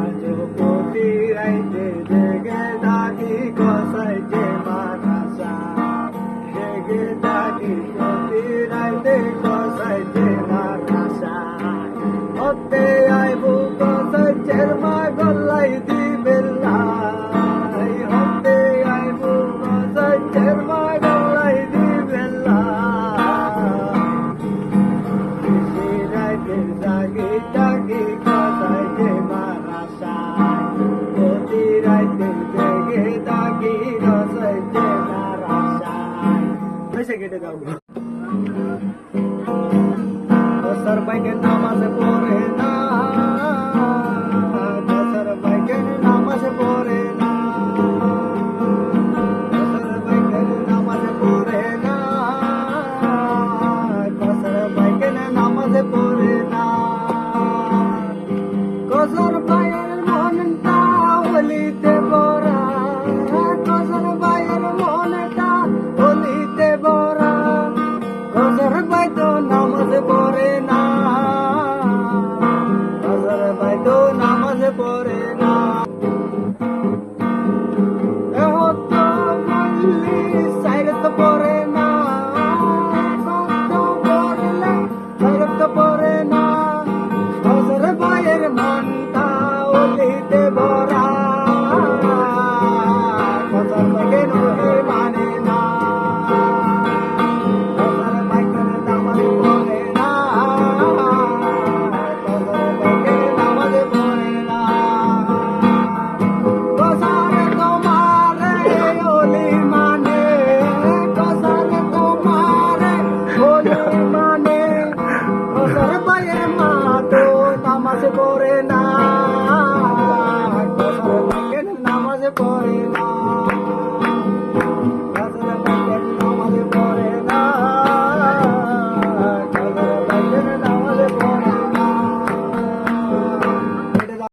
আজ প্রতি রাইতে জেগে থাকি কসাইতে মাদ্রাসা, জেগে থাকি প্রতি রাইতে কসাইতে মাদ্রাসা। হতে আইব কসাইতের মা গল্লাই দিবেন লাই, হতে আইব কসাইতের মা গল্লাই দিবেন লাই। রাইতে জাগি থাকি কসাইতে মাদ্রাসা, প্রতি রাইতে জেগে থাকি কসাইতে মাদ্রাসা। বেশি কেটে যাও। বছর বাইকে নামাজ পড়ে